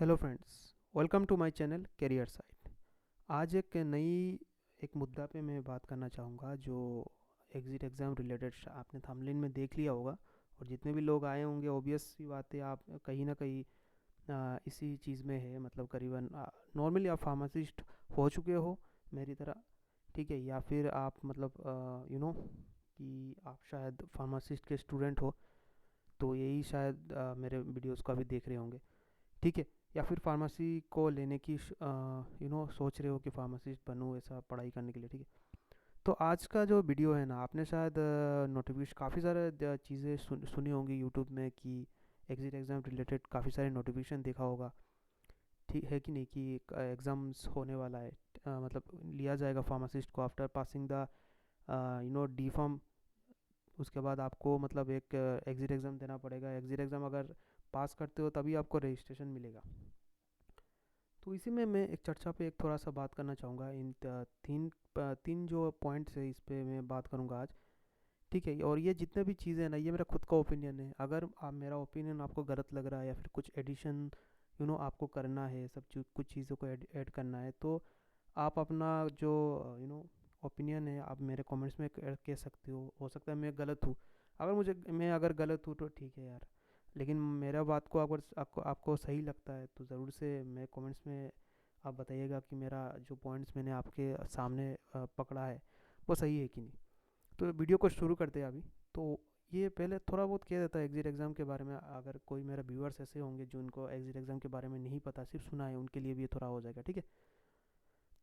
Hello friends, welcome to my channel career site. आज एक मुद्दा पे मैं बात करना चाहूँगा जो एग्ज़िट एग्ज़ाम रिलेटेड आपने थंबनेल में देख लिया होगा। और जितने भी लोग आए होंगे ऑब्वियस सी बात है, आप कहीं ना कहीं इसी चीज़ में है, मतलब करीबन नॉर्मली आप फार्मासिस्ट हो चुके हो मेरी तरह, ठीक है, या फिर आप मतलब कि आप शायद फार्मासिस्ट के स्टूडेंट हो, तो यही शायद मेरे वीडियोस को अभी देख रहे होंगे, ठीक है। या फिर फार्मेसी को लेने की सोच रहे हो कि फार्मासिस्ट बनूँ ऐसा पढ़ाई करने के लिए, ठीक है। तो आज का जो वीडियो है ना, आपने शायद नोटिफिकेशन काफ़ी सारे चीज़ें सुनी होंगी यूट्यूब में कि एग्जिट एग्ज़ाम रिलेटेड काफ़ी सारे नोटिफिकेशन देखा होगा, ठीक है कि नहीं, कि एग्ज़ाम्स होने वाला है, मतलब लिया जाएगा फार्मासिस्ट को after passing the D pharm. उसके बाद आपको मतलब एक एग्जिट एग्ज़ाम देना पड़ेगा। एग्जिट एग्ज़ाम अगर पास करते हो तभी आपको रजिस्ट्रेशन मिलेगा। तो इसी में मैं एक चर्चा पे एक थोड़ा सा बात करना चाहूँगा। तीन जो पॉइंट्स है इस पे मैं बात करूँगा आज, ठीक है। और ये जितने भी चीज़ें हैं ना, ये मेरा खुद का ओपिनियन है। अगर आप मेरा ओपिनियन आपको गलत लग रहा है या फिर कुछ एडिशन आपको करना है, कुछ चीज़ों को ऐड करना है, तो आप अपना जो ओपिनियन है आप मेरे कमेंट्स में कह सकते हो सकता है मैं गलत हूँ। अगर गलत हूँ तो ठीक है यार, लेकिन मेरा बात को अगर आपको सही लगता है तो ज़रूर से मेरे कमेंट्स में आप बताइएगा कि मेरा जो पॉइंट्स मैंने आपके सामने पकड़ा है वो सही है कि नहीं। तो वीडियो को शुरू करते हैं अभी। तो ये पहले थोड़ा बहुत कह देता है एग्जिट एग्ज़ाम के बारे में। अगर कोई मेरा व्यूअर्स ऐसे होंगे जो उनको एग्जिट एग्ज़ाम के बारे में नहीं पता, सिर्फ सुना है, उनके लिए भी ये थोड़ा हो जाएगा, ठीक है।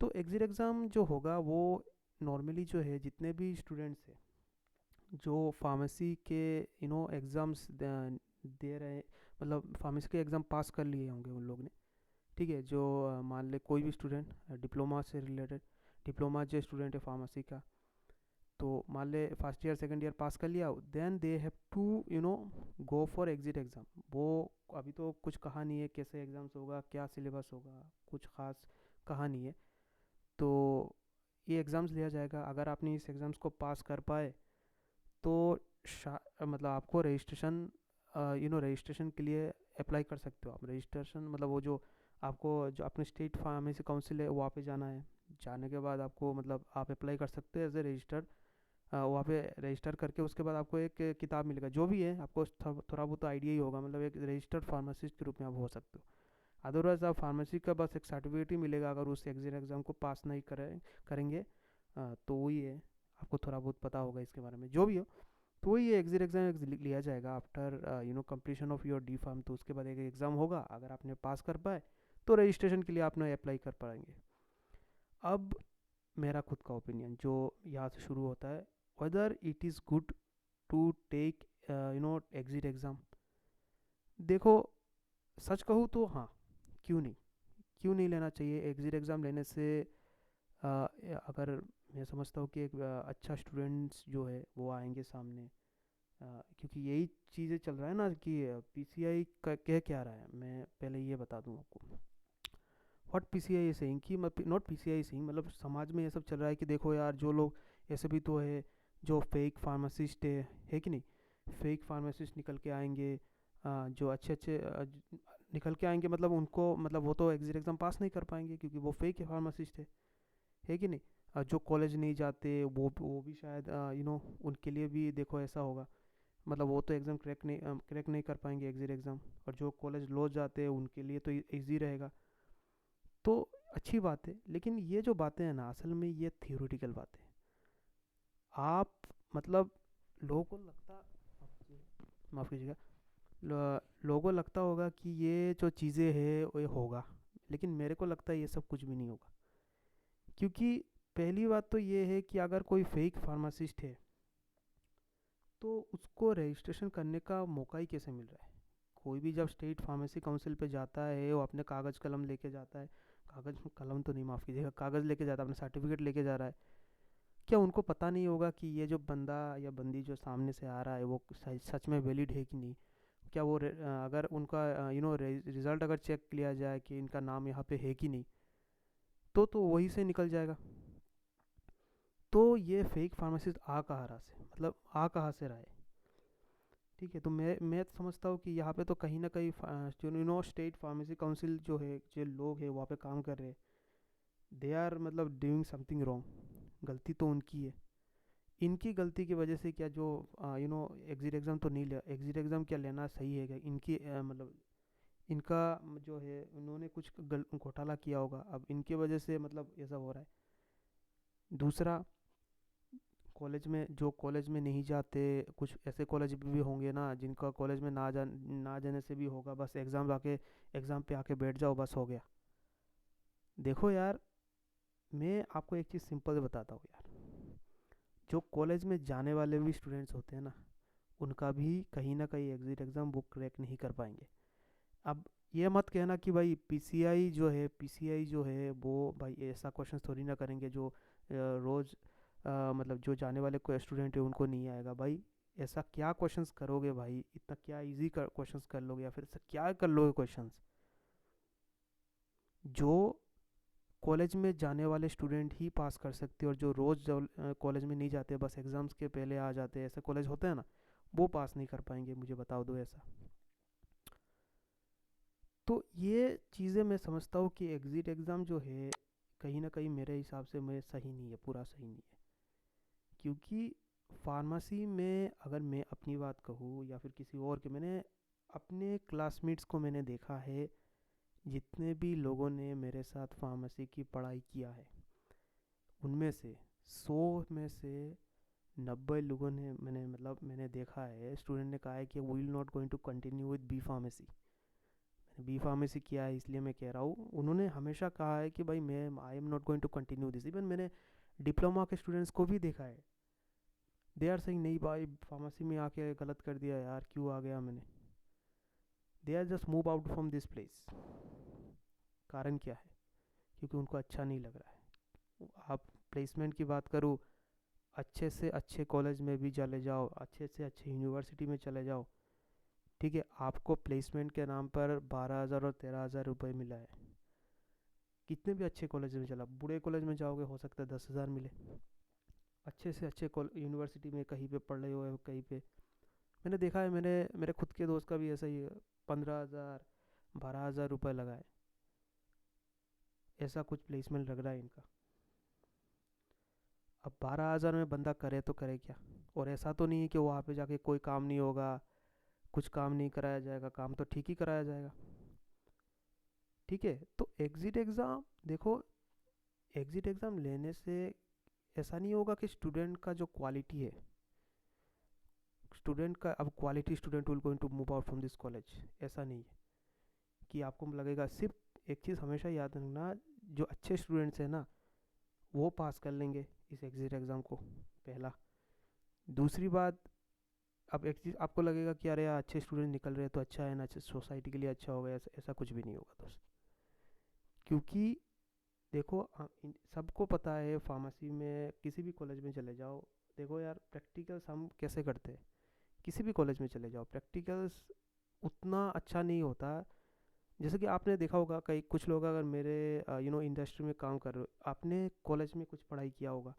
तो एग्जिट एग्ज़ाम जो होगा वो नॉर्मली जो है, जितने भी स्टूडेंट्स हैं जो फार्मेसी के एग्ज़ाम्स दे रहे हैं, मतलब फार्मेसी के एग्ज़ाम पास कर लिए होंगे उन लोग ने, ठीक है। जो मान ले कोई भी स्टूडेंट डिप्लोमा से रिलेटेड, डिप्लोमा जो स्टूडेंट है फार्मेसी का, तो मान ले first year second year pass कर लिया, then they have to go for exit exam. वो अभी तो कुछ कहा नहीं है कैसे एग्ज़ाम्स होगा, क्या सिलेबस होगा, कुछ खास कहा नहीं है। तो ये एग्ज़ाम्स लिया जाएगा। अगर आपने इस एग्ज़ाम्स को पास कर पाए तो मतलब आपको रजिस्ट्रेशन के लिए अप्लाई कर सकते हो। आप रजिस्ट्रेशन मतलब वो जो अपने स्टेट फार्मेसी काउंसिल है वहाँ पे जाना है। जाने के बाद आपको मतलब आप अप्लाई कर सकते हो एज ए रजिस्टर्ड। वहाँ पे रजिस्टर करके उसके बाद आपको एक किताब मिलेगा, जो भी है आपको थोड़ा बहुत आइडिया ही होगा, मतलब एक रजिस्टर्ड फार्मासिस्ट के रूप में आप हो सकते हो। अदरवाइज आप फार्मेसी का बस एक सर्टिफिकेट ही मिलेगा अगर उस एग्जिट एग्ज़ाम को पास नहीं करेंगे। तो वही है, आपको थोड़ा बहुत पता होगा इसके बारे में, जो भी हो। तो वही एग्जिट एग्ज़ाम लिया जाएगा after completion of your D pharm. तो उसके बाद एक एग्ज़ाम होगा, अगर आपने पास कर पाए तो रजिस्ट्रेशन के लिए आपने अप्लाई कर पाएंगे। अब मेरा खुद का ओपिनियन जो यहाँ से शुरू होता है, whether it is good to take exit exam. देखो, सच कहूँ तो हाँ, क्यों नहीं, क्यों नहीं लेना चाहिए एग्जिट एग्ज़ाम लेने से। अगर मैं समझता हूँ कि एक अच्छा स्टूडेंट्स जो है वो आएंगे सामने, क्योंकि यही चीज़ें चल रहा है ना कि पीसीआई कह क्या रहा है। मैं पहले ये बता दूं आपको, व्हाट पीसीआई सेइंग, कि नॉट पीसीआई सेइंग, मतलब समाज में ये सब चल रहा है कि देखो यार, जो लोग ऐसे भी तो है जो फेक फार्मासिस्ट है कि नहीं, फेक फार्मासिस्ट निकल के आएंगे, जो अच्छे अच्छे निकल के आएंगे, मतलब उनको मतलब वो तो एग्जिट एग्ज़ाम पास नहीं कर पाएंगे क्योंकि वो फेक फार्मासिस्ट है कि नहीं। जो कॉलेज नहीं जाते वो भी शायद उनके लिए भी देखो ऐसा होगा, मतलब वो तो एग्ज़ाम क्रैक नहीं कर पाएंगे एग्जिट एग्ज़ाम। और जो कॉलेज लो जाते हैं उनके लिए तो ईजी रहेगा। तो अच्छी बात है, लेकिन ये जो बातें हैं ना, असल में ये थियोरेटिकल बातें हैं। आप मतलब लोगों को लगता, माफ़ कीजिएगा, लोगों को लगता होगा कि ये जो चीज़ें हैं वो होगा, लेकिन मेरे को लगता है ये सब कुछ भी नहीं होगा। क्योंकि पहली बात तो ये है कि अगर कोई फेक फार्मासिस्ट है तो उसको रजिस्ट्रेशन करने का मौका ही कैसे मिल रहा है। कोई भी जब स्टेट फार्मेसी काउंसिल पे जाता है वो अपने कागज़ कलम लेके जाता है, कागज़ कलम तो नहीं, माफ़ कीजिएगा, कागज़ लेके जाता है, अपना सर्टिफिकेट लेके जा रहा है। क्या उनको पता नहीं होगा कि ये जो बंदा या बंदी जो सामने से आ रहा है वो सच में वैलिड है कि नहीं। क्या वो अगर उनका रिज़ल्ट अगर चेक लिया जाए कि इनका नाम यहाँ पे है कि नहीं, तो वही से निकल जाएगा। तो ये फेक फार्मासिस्ट आ कहाँ रहा से, मतलब आ कहाँ से रहा है। ठीक है, तो मैं समझता हूँ कि यहाँ पे तो कहीं ना कहीं जो स्टेट फार्मेसी काउंसिल जो है, जो लोग हैं वहाँ पे काम कर रहे हैं, दे आर मतलब डूइंग समथिंग रॉन्ग। गलती तो उनकी है। इनकी गलती की वजह से क्या जो एग्जिट एग्ज़ाम तो नहीं लिया, एग्जिट एग्ज़ाम क्या लेना सही है क्या? इनकी मतलब इनका जो है उन्होंने कुछ घोटाला किया होगा, अब इनकी वजह से मतलब ऐसा हो रहा है। दूसरा, कॉलेज में जो कॉलेज में नहीं जाते, कुछ ऐसे कॉलेज भी होंगे ना जिनका कॉलेज में ना जाने से भी होगा, बस एग्ज़ाम पे आके बैठ जाओ, बस हो गया। देखो यार, मैं आपको एक चीज़ सिंपल बताता हूँ यार, जो कॉलेज में जाने वाले भी स्टूडेंट्स होते हैं ना, उनका भी कहीं ना कहीं एग्जिट एग्ज़ाम वो क्रैक नहीं कर पाएंगे। अब ये मत कहना कि भाई पीसीआई जो है वो भाई ऐसा क्वेश्चन थोड़ी ना करेंगे जो रोज़ मतलब जो जाने वाले कोई स्टूडेंट है उनको नहीं आएगा भाई। ऐसा क्या क्वेश्चंस करोगे भाई? इतना क्या इजी क्वेश्चंस कर लोगे, या फिर ऐसा क्या कर लोगे क्वेश्चंस जो कॉलेज में जाने वाले स्टूडेंट ही पास कर सकते हैं, और जो रोज़ कॉलेज में नहीं जाते, बस एग्ज़ाम्स के पहले आ जाते हैं, ऐसे कॉलेज होते हैं ना, वो पास नहीं कर पाएंगे, मुझे बताओ दो ऐसा। तो ये चीज़ें मैं समझता हूँ कि एग्ज़िट एग्ज़ाम जो है कहीं ना कहीं मेरे हिसाब से मैं सही नहीं है, पूरा सही नहीं है। क्योंकि फार्मेसी में अगर मैं अपनी बात कहूँ या फिर किसी और के, मैंने अपने क्लासमेट्स को मैंने देखा है, जितने भी लोगों ने मेरे साथ फार्मेसी की पढ़ाई किया है, उनमें से 100 में से 90 लोगों ने मैंने देखा है, स्टूडेंट ने कहा है कि we will not going to continue with B pharmacy. B pharmacy किया है इसलिए मैं कह रहा हूँ, उन्होंने हमेशा कहा है कि भाई मैं I am not going to continue this. Even मैंने डिप्लोमा के स्टूडेंट्स को भी देखा है, दे आर सेइंग नहीं भाई फार्मेसी में आके गलत कर दिया यार, क्यों आ गया मैंने। They are just move out from this place. कारण क्या है? क्योंकि उनको अच्छा नहीं लग रहा है। आप प्लेसमेंट की बात करूँ, अच्छे से अच्छे कॉलेज में भी चले जाओ, अच्छे से अच्छे यूनिवर्सिटी में चले जाओ, ठीक है, आपको प्लेसमेंट के नाम पर 12,000 और 13,000 रुपये मिला है। कितने भी अच्छे कॉलेज में चला, बुरे कॉलेज में जाओगे हो सकता है 10,000 मिले। अच्छे से अच्छे यूनिवर्सिटी में कहीं पे पढ़ रहे हो, कहीं पे मैंने देखा है, मेरे खुद के दोस्त का भी ऐसा ही है, 15,000 12,000 रुपये लगाए, ऐसा कुछ प्लेसमेंट लग रहा है इनका। अब 12,000 में बंदा करे तो करे क्या? और ऐसा तो नहीं है कि वहाँ पे जाके कोई काम नहीं होगा, कुछ काम नहीं कराया जाएगा, काम तो ठीक ही कराया जाएगा। ठीक है, तो एग्ज़िट एग्ज़ाम देखो, एग्ज़िट एग्ज़ाम लेने से ऐसा नहीं होगा कि स्टूडेंट का जो क्वालिटी है, स्टूडेंट का अब quality student will going to move out from this college, ऐसा नहीं है कि आपको लगेगा। सिर्फ एक चीज़ हमेशा याद रखना, जो अच्छे स्टूडेंट्स हैं ना, वो पास कर लेंगे इस एग्ज़िट एग्ज़ाम को, पहला। दूसरी बात, अब एक चीज़ आपको लगेगा कि अरे यार अच्छे स्टूडेंट निकल रहे हैं तो अच्छा है ना, सोसाइटी के लिए अच्छा होगा, ऐसा कुछ भी नहीं होगा दोस्त। क्योंकि देखो सबको पता है फार्मेसी में, किसी भी कॉलेज में चले जाओ, देखो यार प्रैक्टिकल्स हम कैसे करते हैं, किसी भी कॉलेज में चले जाओ प्रैक्टिकल्स उतना अच्छा नहीं होता। जैसे कि आपने देखा होगा, कई कुछ लोग अगर मेरे इंडस्ट्री में काम कर रहे हो, आपने कॉलेज में कुछ पढ़ाई किया होगा,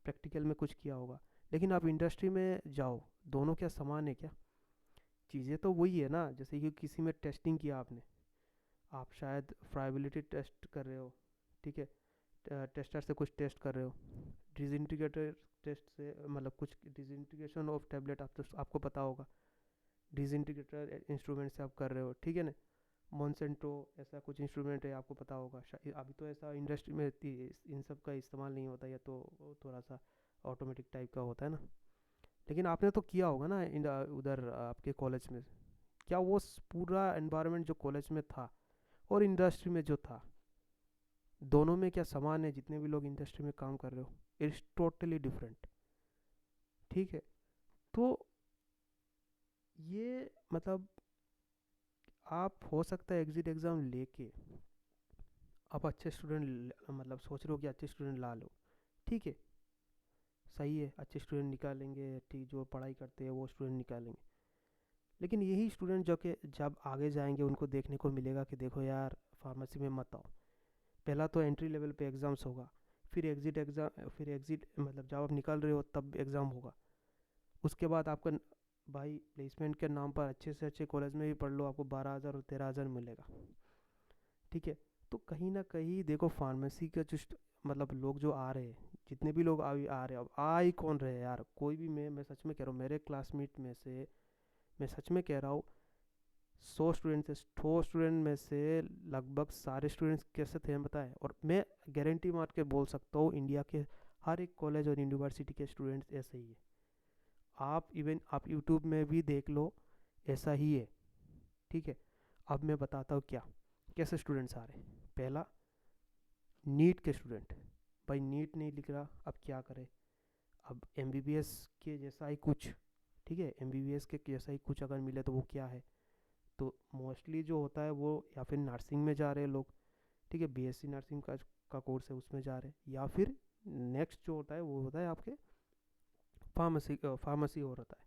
प्रैक्टिकल में कुछ किया होगा, लेकिन आप इंडस्ट्री में जाओ, दोनों क्या समान है क्या? चीज़ें तो वही है ना। जैसे कि किसी में टेस्टिंग किया आपने, आप शायद फ्राइबिलिटी टेस्ट कर रहे हो, ठीक है, टेस्टर से कुछ टेस्ट कर रहे हो, डिसइंटीग्रेटर टेस्ट से मतलब कुछ डिसइंटीग्रेशन ऑफ टैबलेट आपको पता होगा, डिसइंटीग्रेटर इंस्ट्रूमेंट से आप कर रहे हो, ठीक है ना। मॉन्सेंटो ऐसा कुछ इंस्ट्रूमेंट है, आपको पता होगा। अभी तो ऐसा इंडस्ट्री में इन सब का इस्तेमाल नहीं होता, या तो थोड़ा सा ऑटोमेटिक टाइप का होता है ना। लेकिन आपने तो किया होगा ना उधर आपके कॉलेज में। क्या वो पूरा एनवायरनमेंट जो कॉलेज में था और इंडस्ट्री में जो था, दोनों में क्या समान है? जितने भी लोग इंडस्ट्री में काम कर रहे हो, इट्स टोटली डिफरेंट। ठीक है, तो ये मतलब आप हो सकता है एग्जिट एग्ज़ाम लेके आप अच्छे स्टूडेंट मतलब सोच रहे हो कि अच्छे स्टूडेंट ला लो, ठीक है, सही है, अच्छे स्टूडेंट निकालेंगे, ठीक, जो पढ़ाई करते हैं वो स्टूडेंट निकालेंगे। लेकिन यही स्टूडेंट जो कि जब आगे जाएंगे उनको देखने को मिलेगा कि देखो यार फार्मेसी में मत आओ। पहला तो एंट्री लेवल पे एग्ज़ाम्स होगा, फिर एग्ज़िट मतलब जब आप निकल रहे हो तब एग्ज़ाम होगा, उसके बाद आपका भाई प्लेसमेंट के नाम पर अच्छे से अच्छे कॉलेज में भी पढ़ लो, आपको 12,000 और 13,000 मिलेगा। ठीक है। तो कहीं ना कहीं देखो फार्मेसी का जो मतलब लोग जो आ रहे हैं, जितने भी लोग आ रहे हैं, अब आ ही कौन रहे हैं यार, कोई भी, मैं सच में कह रहा हूँ, मेरे क्लासमेट में से, मैं सच में कह रहा हूँ, 100 स्टूडेंट में से लगभग सारे स्टूडेंट्स कैसे थे बताए, और मैं गारंटी मार के बोल सकता हूँ इंडिया के हर एक कॉलेज और यूनिवर्सिटी के स्टूडेंट्स ऐसे ही है। आप यूट्यूब में भी देख लो, ऐसा ही है। ठीक है। अब मैं बताता हूँ क्या, कैसे स्टूडेंट्स आ रहे हैं। पहला, नीट के स्टूडेंट, भाई नीट नहीं लिख रहा, अब क्या करे, अब एमबीबीएस के जैसा ही कुछ, ठीक है, एमबीबीएस के जैसा ही कुछ अगर मिले तो वो क्या है, तो मोस्टली जो होता है वो या फिर नर्सिंग में जा रहे हैं लोग। ठीक है, बीएससी नर्सिंग का कोर्स है उसमें जा रहे हैं, या फिर नेक्स्ट जो होता है वो होता है आपके फार्मेसी हो रहा है,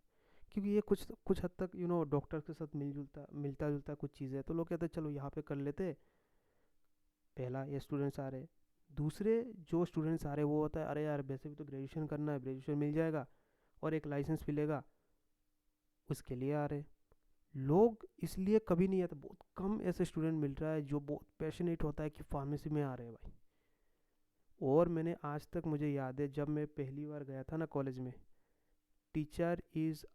क्योंकि ये कुछ कुछ हद तक डॉक्टर के साथ मिलता जुलता कुछ चीज़ें है, तो लोग कहते हैं चलो यहाँ पे कर लेते हैं। पहला ये स्टूडेंट्स आ रहे हैं। दूसरे जो स्टूडेंट्स आ रहे हैं वो होता है, अरे यार वैसे भी तो ग्रेजुएशन करना है, ग्रेजुएशन मिल जाएगा और एक लाइसेंस मिलेगा, उसके लिए आ रहे हैं लोग। इसलिए कभी नहीं आता, बहुत कम ऐसे स्टूडेंट मिल रहा है जो बहुत पैशनेट होता है कि फार्मेसी में आ रहे हैं भाई। और मैंने आज तक, मुझे याद है जब मैं पहली बार गया था ना कॉलेज में, टीचर इज़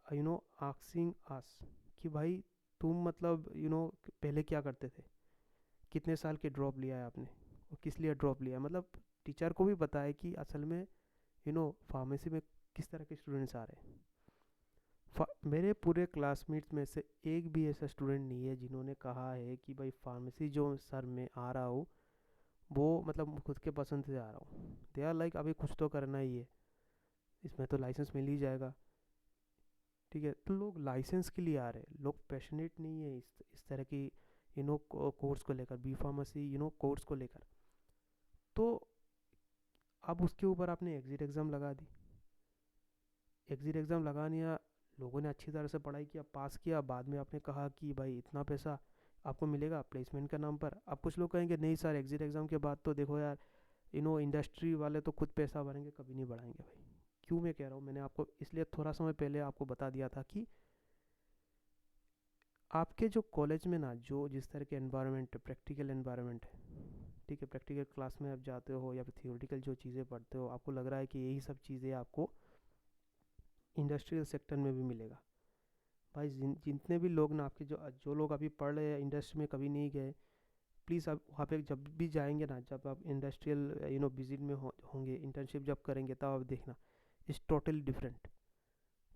आस्किंग अस कि भाई तुम मतलब पहले क्या करते थे, कितने साल के ड्रॉप लिया है आपने, और किस लिए ड्रॉप लिया है, मतलब टीचर को भी पता है कि असल में फार्मेसी में किस तरह के स्टूडेंट्स आ रहे हैं। मेरे पूरे क्लासमेट्स में से एक भी ऐसा स्टूडेंट नहीं है जिन्होंने कहा है कि भाई फार्मेसी जो सर मैं आ रहा हूँ वो मतलब खुद के पसंद से आ रहा हूँ। दे आर लाइक अभी कुछ तो करना ही है, इसमें तो लाइसेंस मिल ही जाएगा। ठीक है, तो लोग लाइसेंस के लिए आ रहे हैं, लोग पैशनेट नहीं है इस तरह की कोर्स को लेकर, बी फार्मेसी कोर्स को लेकर। तो अब उसके ऊपर आपने एग्जिट एग्ज़ाम लगा दी, एग्जिट एग्ज़ाम लगा दिया, लोगों ने अच्छी तरह से पढ़ाई किया, पास किया, बाद में आपने कहा कि भाई इतना पैसा आपको मिलेगा प्लेसमेंट के नाम पर। अब कुछ लोग कहेंगे नहीं सर, एग्जिट एग्ज़ाम के बाद तो देखो यार इंडस्ट्री वाले तो खुद पैसा भरेंगे, कभी नहीं बढ़ाएंगे भाई। क्यों मैं कह रहा हूँ, मैंने आपको इसलिए थोड़ा समय पहले आपको बता दिया था कि आपके जो कॉलेज में ना जो जिस तरह के एनवायरनमेंट, प्रैक्टिकल एनवायरनमेंट है, ठीक है, प्रैक्टिकल क्लास में आप जाते हो या फिर थियोरिटिकल जो चीज़ें पढ़ते हो, आपको लग रहा है कि यही सब चीज़ें आपको इंडस्ट्रियल सेक्टर में भी मिलेगा। भाई जितने भी लोग ना आपके जो जो लोग अभी पढ़ रहे हैं इंडस्ट्री में, कभी नहीं गए, प्लीज़ आप वहाँ पे जब भी जाएंगे ना, जब आप इंडस्ट्रियल विजिट में होंगे, इंटर्नशिप जब करेंगे, तब आप देखना इज़ टोटली डिफरेंट।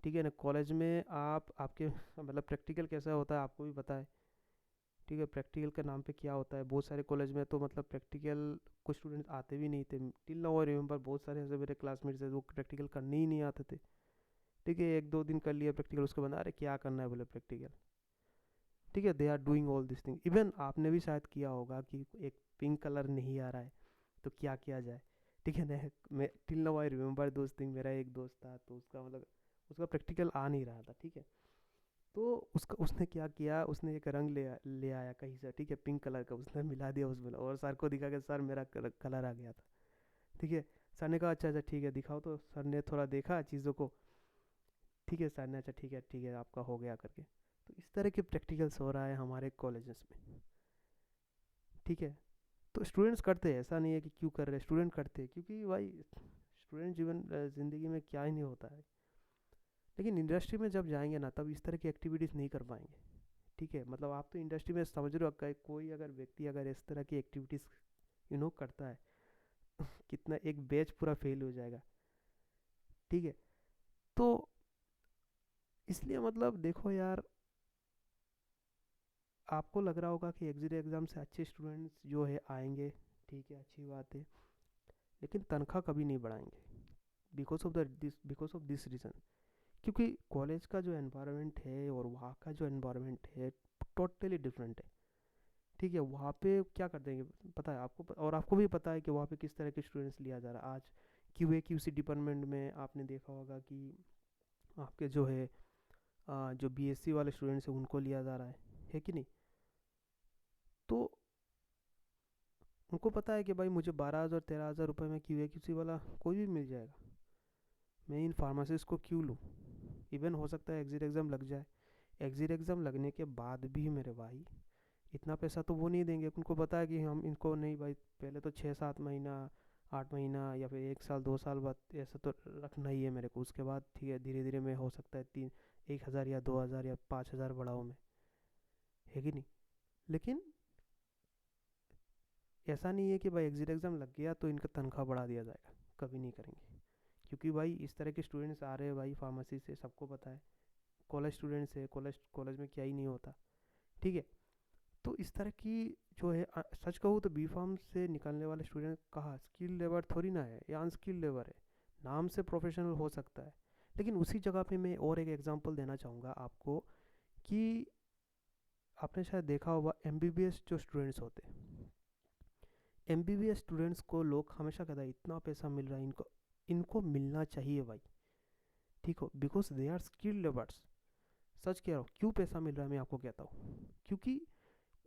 ठीक है ना, कॉलेज में आप आपके मतलब प्रैक्टिकल कैसा होता है आपको भी पता है। ठीक है, प्रैक्टिकल के नाम पे क्या होता है, बहुत सारे कॉलेज में तो मतलब प्रैक्टिकल कुछ स्टूडेंट्स आते भी नहीं थे। टिल नाउ आई रिमेंबर, बहुत सारे ऐसे मेरे क्लासमेट्स हैं वो प्रैक्टिकल करने ही नहीं आते थे। ठीक है, एक दो दिन कर लिया प्रैक्टिकल, उसके बाद अरे क्या करना है बोले प्रैक्टिकल। ठीक है, they are doing all this thing. Even आपने भी शायद किया होगा कि एक पिंक कलर नहीं आ रहा है तो क्या किया जाए। ठीक है ना, मैं टिल नाउ आई रिमेंबर दोस्त थिंग, मेरा एक दोस्त था तो उसका मतलब उसका प्रैक्टिकल आ नहीं रहा था। ठीक है, तो उसका उसने क्या किया, उसने एक रंग ले आया कहीं से, ठीक है, पिंक कलर का, उसने मिला दिया उसमें और सर को दिखा कि सर मेरा कलर आ गया था। ठीक है, सर ने कहा अच्छा अच्छा ठीक है दिखाओ, तो सर ने थोड़ा देखा चीज़ों को। ठीक है, सर ने अच्छा ठीक है आपका हो गया करके। तो इस तरह के प्रैक्टिकल्स हो रहा है हमारे कॉलेजेस में। ठीक है, तो स्टूडेंट्स करते हैं, ऐसा नहीं है कि क्यों कर रहे हैं, स्टूडेंट करते हैं क्योंकि भाई स्टूडेंट ज़िंदगी में क्या ही नहीं होता है। लेकिन इंडस्ट्री में जब जाएंगे ना तब इस तरह की एक्टिविटीज़ नहीं कर पाएंगे। ठीक है, मतलब आप तो इंडस्ट्री में समझ रहे हो, कोई अगर व्यक्ति अगर इस तरह की एक्टिविटीज़ करता है, कितना एक बैच पूरा फेल हो जाएगा। ठीक है, तो इसलिए मतलब देखो यार, आपको लग रहा होगा कि एग्जिट एग्ज़ाम से अच्छे स्टूडेंट्स जो है आएंगे, ठीक है, अच्छी बात है, लेकिन तनख्वाह कभी नहीं बढ़ाएंगे, बिकॉज ऑफ दिस रीज़न। क्योंकि कॉलेज का जो एनवायरनमेंट है और वहाँ का जो एनवायरनमेंट है टोटली डिफरेंट है। ठीक है, वहाँ पे क्या कर देंगे पता है आपको, और आपको भी पता है कि वहाँ पे किस तरह के स्टूडेंट्स लिया जा रहा है। आज QA QC डिपार्टमेंट में आपने देखा होगा कि आपके जो है जो BSc वाले स्टूडेंट्स हैं उनको लिया जा रहा है कि नहीं। तो उनको पता है कि भाई मुझे 12,000 13,000 रुपये में QA QC वाला कोई भी मिल जाएगा, मैं इन फार्मासिस्ट को क्यों लूँ, इवन हो सकता है एग्ज़िट एग्ज़ाम लग जाए। एग्ज़िट एग्ज़ाम लगने के बाद भी मेरे भाई इतना पैसा तो वो नहीं देंगे। उनको पता है कि हम इनको नहीं भाई, पहले तो 6-7 महीना, 8 महीना या फिर 1 साल 2 साल बाद ऐसा तो रखना ही है मेरे को। उसके बाद ठीक है, धीरे धीरे मैं हो सकता है 1,000 या 2,000 या 5,000 बढ़ाऊँ मैं, है कि नहीं। लेकिन ऐसा नहीं है कि भाई एग्ज़िट एग्ज़ाम लग गया तो इनका तनख्वाह बढ़ा दिया जाएगा, कभी नहीं करेंगे। क्योंकि भाई इस तरह के स्टूडेंट्स आ रहे हैं भाई फार्मेसी से, सबको पता है। कॉलेज स्टूडेंट्स है, कॉलेज कॉलेज में क्या ही नहीं होता, ठीक है। तो इस तरह की जो है सच कहूँ तो बी फार्म से निकलने वाले स्टूडेंट कहाँ स्किल लेबर थोड़ी ना है, या अनस्किल्ड लेबर है। नाम से प्रोफेशनल हो सकता है, लेकिन उसी जगह पे मैं और एक एग्जांपल देना चाहूँगा आपको कि आपने शायद देखा होगा एमबीबीएस जो स्टूडेंट्स होते हैं, एमबीबीएस स्टूडेंट्स को लोग हमेशा कहता है इतना पैसा मिल रहा है इनको, इनको मिलना चाहिए भाई, ठीक हो, because they are skilled labours. सच कह रहा हूँ, क्यों पैसा मिल रहा है मैं आपको कहता हूँ। क्योंकि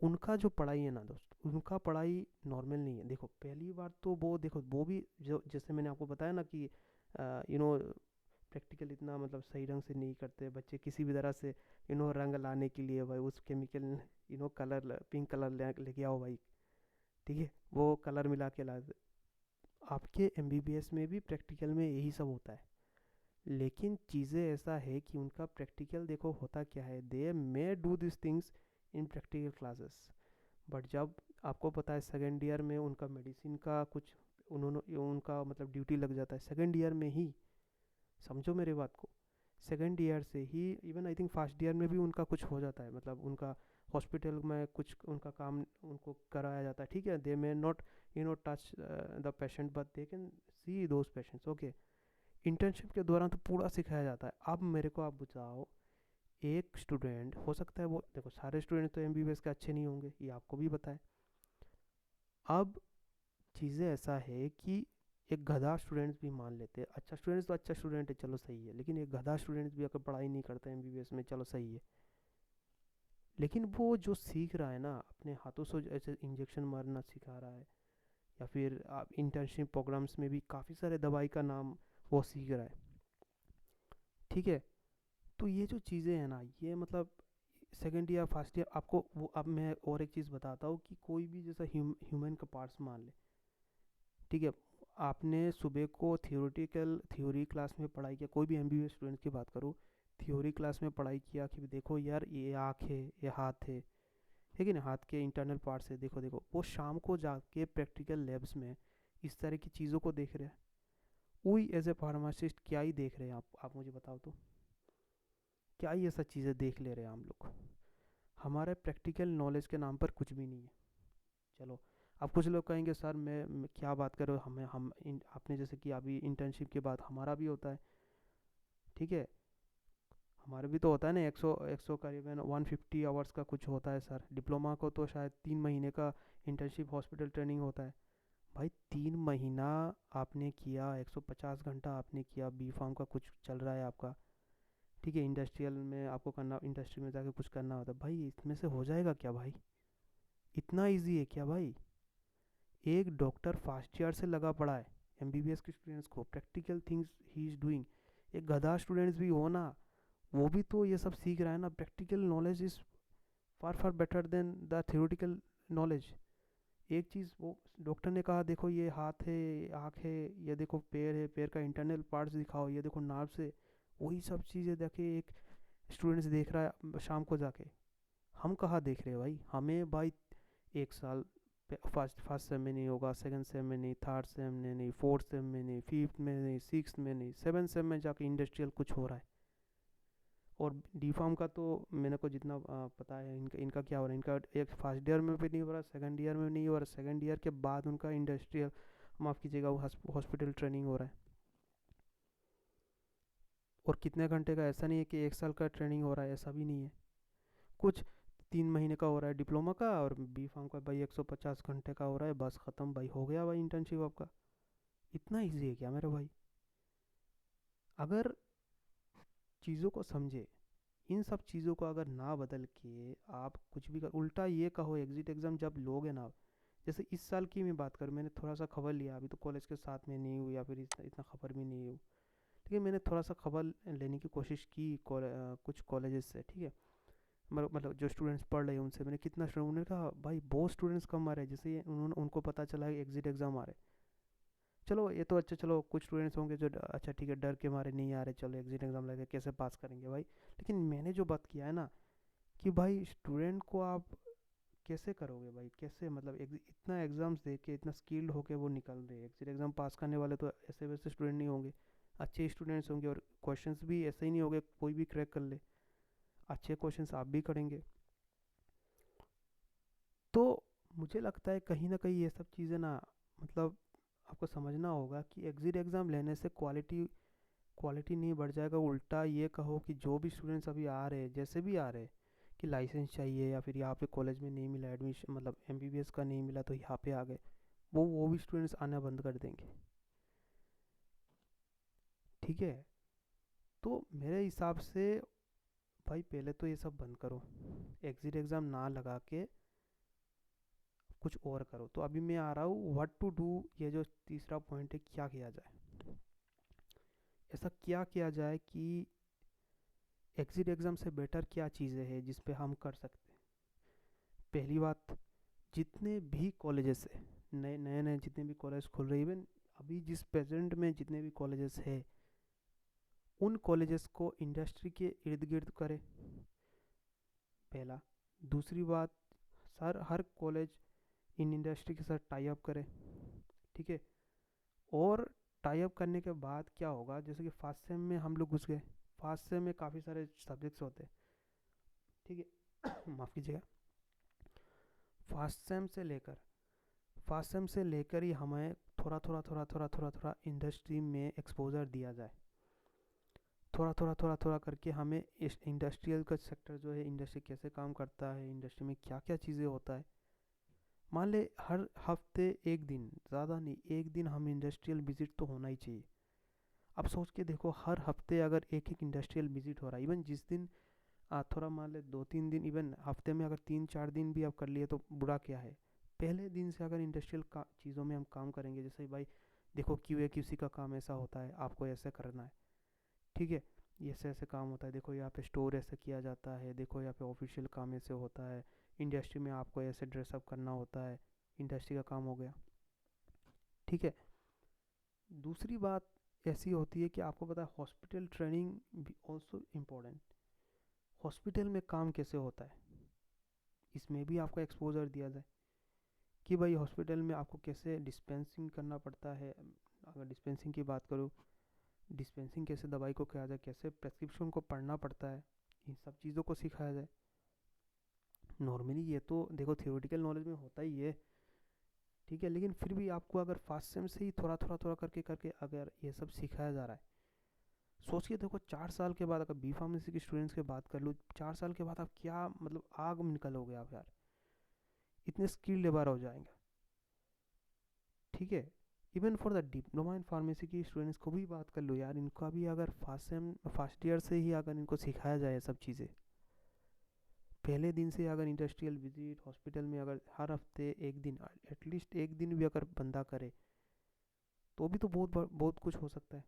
उनका जो पढ़ाई है ना दोस्त, उनका पढ़ाई नॉर्मल नहीं है। देखो पहली बार तो वो देखो वो भी जो जैसे मैंने आपको बताया ना कि प्रैक्टिकल इतना मतलब सही ढंग से नहीं करते बच्चे, किसी भी तरह से रंग लाने के लिए भाई उस केमिकल कलर पिंक कलर लेके आओ भाई, ठीक है, वो कलर मिला के ला। आपके एमबीबीएस में भी प्रैक्टिकल में यही सब होता है। लेकिन चीज़ें ऐसा है कि उनका प्रैक्टिकल देखो होता क्या है, they may do this things in practical classes, but जब आपको पता है सेकेंड ईयर में उनका मेडिसिन का कुछ उन्होंने उनका मतलब ड्यूटी लग जाता है सेकेंड ईयर में ही। समझो मेरे बात को, सेकेंड ईयर से ही, even I think first year में भी उनका कुछ हो जाता है, मतलब उनका हॉस्पिटल में कुछ उनका काम उनको कराया जाता है, ठीक है। They may not touch the patient but they can see those patients, okay. Internship के दौरान तो पूरा सिखाया जाता है। अब मेरे को आप बताओ, एक स्टूडेंट हो सकता है, वो देखो सारे स्टूडेंट तो एमबीबीएस के अच्छे नहीं होंगे, ये आपको भी पता है। अब चीज़ें ऐसा है कि एक गधा स्टूडेंट्स भी मान लेते हैं, अच्छा स्टूडेंट्स तो अच्छा स्टूडेंट है चलो सही है, लेकिन एक गधा स्टूडेंट्स भी अगर पढ़ाई नहीं करता एमबीबीएस में चलो सही है, लेकिन वो जो सीख रहा है ना अपने हाथों से, ऐसे इंजेक्शन मारना सिखा रहा है, या फिर आप इंटर्नशिप प्रोग्राम्स में भी काफ़ी सारे दवाई का नाम वो सीख रहा है, ठीक है। तो ये जो चीज़ें हैं ना, ये मतलब सेकेंड ईयर फर्स्ट ईयर आपको वो, अब मैं और एक चीज़ बताता हूँ कि कोई भी जैसा ह्यूमन का पार्ट्स मान ले, ठीक है। आपने सुबह को थ्योरी क्लास में पढ़ाई किया, कोई भी एमबीबीएस स्टूडेंट की बात करूँ, थ्योरी क्लास में पढ़ाई किया कि देखो यार ये आँख है, ये हाथ है कि नहीं, हाथ के इंटरनल पार्ट्स है, देखो देखो। वो शाम को जाके प्रैक्टिकल लैब्स में इस तरह की चीज़ों को देख रहे हैं। वही एज ए फार्मासिस्ट क्या ही देख रहे हैं आप मुझे बताओ तो, क्या ही ऐसा चीज़ें देख ले रहे हैं हम लोग। हमारे प्रैक्टिकल नॉलेज के नाम पर कुछ भी नहीं है। चलो, अब कुछ लोग कहेंगे सर मैं क्या बात कर रहे हो, हमें आपने जैसे कि अभी इंटर्नशिप के बाद हमारा भी होता है, ठीक है। हमारा भी तो होता है ना, 100 करीबन 150 आवर्स का कुछ होता है सर। डिप्लोमा को तो शायद 3 महीने का इंटर्नशिप हॉस्पिटल ट्रेनिंग होता है। भाई 3 महीना आपने किया, 150 घंटा आपने किया, बी फार्म का कुछ चल रहा है आपका, ठीक है। इंडस्ट्रियल में आपको करना, इंडस्ट्री में जाके कुछ करना होता है, भाई इसमें से हो जाएगा क्या भाई, इतना इजी है क्या भाई। एक डॉक्टर फर्स्ट ईयर से लगा पड़ा है एमबीबीएस के स्टूडेंट्स को practical things he is doing. एक गधा स्टूडेंट्स भी हो ना, वो भी तो ये सब सीख रहा है ना। Practical knowledge is far far better than the theoretical knowledge. एक चीज़ वो डॉक्टर ने कहा देखो ये हाथ है, आँख है, ये देखो पैर है, पैर का इंटरनल पार्ट्स दिखाओ, ये देखो नार्व्स है, वही सब चीज़ें देखे एक स्टूडेंट्स देख रहा है शाम को जाके। हम कहाँ देख रहे हैं भाई, हमें भाई 1 साल फर्स्ट फर्स्ट सेम में नहीं होगा, सेकंड सेम में नहीं, थर्ड सेम में नहीं, फोर्थ सेम में नहीं, फिफ्थ में नहीं, सिक्स में नहीं, सेवन सेम में जाके इंडस्ट्रियल कुछ हो रहा है। और डी फार्म का तो मैंने को जितना पता है, इनका इनका क्या हो रहा है, इनका एक फर्स्ट ईयर में भी नहीं हो रहा, सेकंड ईयर में नहीं हो रहा, सेकंड ईयर के बाद उनका इंडस्ट्रियल, माफ़ कीजिएगा, वो हॉस्पिटल ट्रेनिंग हो रहा है। और कितने घंटे का, ऐसा नहीं है कि 1 साल का ट्रेनिंग हो रहा है, ऐसा भी नहीं है। कुछ 3 महीने का हो रहा है डिप्लोमा का, और बी फार्म का भाई 150 घंटे का हो रहा है, बस ख़त्म भाई, हो गया भाई इंटर्नशिप आपका। इतना ईजी है क्या मेरे भाई। अगर चीज़ों को समझे, इन सब चीज़ों को अगर ना बदल के आप कुछ भी कर, उल्टा ये कहो एग्ज़िट एग्ज़ाम जब लोगे ना, जैसे इस साल की मैं बात करूँ, मैंने थोड़ा सा खबर लिया, अभी तो कॉलेज के साथ में नहीं हूँ या फिर इतना खबर भी नहीं हूँ, लेकिन मैंने थोड़ा सा खबर लेने की कोशिश की कुछ कॉलेजेस से, ठीक है। मतलब जो स्टूडेंट्स पढ़ रहे हैं उनसे मैंने कितना स्टूडेंट, उन्होंने कहा भाई बहुत स्टूडेंट्स कम आ रहे हैं, जैसे उन्होंने उनको पता चला कि एग्जिट एग्ज़ाम आ रहे। चलो ये तो अच्छा, चलो कुछ स्टूडेंट्स होंगे जो अच्छा ठीक है डर के मारे नहीं आ रहे, चलो एग्जिट एग्ज़ाम लगे कैसे पास करेंगे भाई। लेकिन मैंने जो बात किया है ना कि भाई स्टूडेंट को आप कैसे करोगे भाई, कैसे मतलब इतना एग्ज़ाम्स दे के इतना स्किल्ड होके वो निकल रहे, एग्जिट एग्ज़ाम पास करने वाले तो ऐसे वैसे स्टूडेंट नहीं होंगे, अच्छे स्टूडेंट्स होंगे, और क्वेश्चंस भी ऐसे ही नहीं होंगे कोई भी क्रैक कर ले, अच्छे क्वेश्चंस आप भी करेंगे। तो मुझे लगता है कहीं ना कहीं ये सब चीज़ें ना, मतलब आपको समझना होगा कि एग्जिट एग्ज़ाम लेने से क्वालिटी क्वालिटी नहीं बढ़ जाएगा, उल्टा ये कहो कि जो भी स्टूडेंट्स अभी आ रहे हैं जैसे भी आ रहे हैं कि लाइसेंस चाहिए या फिर यहाँ पे कॉलेज में नहीं मिला एडमिशन, मतलब एमबीबीएस का नहीं मिला तो यहाँ पे आ गए, वो भी स्टूडेंट्स आना बंद कर देंगे। ठीक है। तो मेरे हिसाब से भाई पहले तो ये सब बंद करो, एग्जिट एग्ज़ाम ना लगा के कुछ और करो। तो अभी मैं आ रहा हूँ व्हाट टू डू, ये जो तीसरा पॉइंट है, क्या किया जाए, ऐसा क्या किया जाए कि एग्जिट एग्ज़ाम से बेटर क्या चीज़ें हैं जिस पे हम कर सकते हैं। पहली बात, जितने भी कॉलेजेस है, नए नए नए जितने भी कॉलेज खुल रहे, इवन अभी जिस प्रेजेंट में जितने भी कॉलेजेस है उन कॉलेजेस को इंडस्ट्री के इर्द गिर्द करे, पहला। दूसरी बात, sir her college in industry के साथ टाई अप करे, ठीक है। और टाई अप करने के बाद क्या होगा, जैसे कि फर्स्ट सेम में हम लोग घुस गए, फर्स्ट सेम में काफ़ी सारे सब्जेक्ट्स होते हैं, ठीक है। माफ़ कीजिएगा। फर्स्ट सेम से लेकर फर्स्ट सेम से लेकर ही हमें थोड़ा थोड़ा थोड़ा थोड़ा थोड़ा थोड़ा इंडस्ट्री में एक्सपोजर दिया जाए, थोड़ा थोड़ा थोड़ा थोड़ा करके हमें इस इंडस्ट्रियल का सेक्टर जो है, इंडस्ट्री कैसे काम करता है, इंडस्ट्री में क्या क्या चीज़ें होता है। मान ले हर हफ्ते एक दिन, ज़्यादा नहीं, एक दिन हम इंडस्ट्रियल विजिट तो होना ही चाहिए। अब सोच के देखो, हर हफ्ते अगर एक एक इंडस्ट्रियल विजिट हो रहा है, इवन जिस दिन थोड़ा मान ले 2-3 दिन, इवन हफ्ते में अगर 3-4 दिन भी आप कर लिए तो बुरा क्या है। पहले दिन से अगर इंडस्ट्रियल का चीज़ों में हम काम करेंगे, जैसे भाई देखो क्यू किसी का काम ऐसा होता है, आपको ऐसे करना है, ठीक है, ये ऐसे ऐसे काम होता है, देखो यहाँ पे स्टोर ऐसे किया जाता है, देखो यहाँ पे ऑफिशियल काम ऐसे होता है, इंडस्ट्री में आपको ऐसे ड्रेसअप करना होता है, इंडस्ट्री का काम हो गया, ठीक है। दूसरी बात ऐसी होती है कि आपको पता है हॉस्पिटल ट्रेनिंग भी ऑल्सो इम्पोर्टेंट, हॉस्पिटल में काम कैसे होता है इसमें भी आपको एक्सपोजर दिया जाए, कि भाई हॉस्पिटल में आपको कैसे डिस्पेंसिंग करना पड़ता है। अगर डिस्पेंसिंग की बात करूँ, डिस्पेंसिंग कैसे दवाई को किया जाए, कैसे प्रेस्क्रिप्शन को पढ़ना पड़ता है, इन सब चीज़ों को सिखाया जाए। नॉर्मली ये तो देखो थियोरेटिकल नॉलेज में होता ही है, ठीक है, लेकिन फिर भी आपको अगर फर्स्ट सेम से ही थोड़ा थोड़ा थोड़ा करके करके अगर ये सब सिखाया जा रहा है, सोचिए देखो 4 साल के बाद, अगर बी फार्मेसी के स्टूडेंट्स की बात कर लो, 4 साल के बाद आप क्या मतलब आग में निकलोगे आप यार, इतने स्किल लेबर हो जाएंगे, ठीक है। Even for the diploma in pharmacy की स्टूडेंट्स को भी बात कर लो यार, इनका भी अगर फर्स्ट ईयर से ही अगर इनको सिखाया जाए सब चीज़ें, पहले दिन से अगर इंडस्ट्रियल विजिट हॉस्पिटल में अगर हर हफ्ते एक दिन, एटलीस्ट एक दिन भी अगर बंदा करे, तो भी तो बहुत कुछ हो सकता है।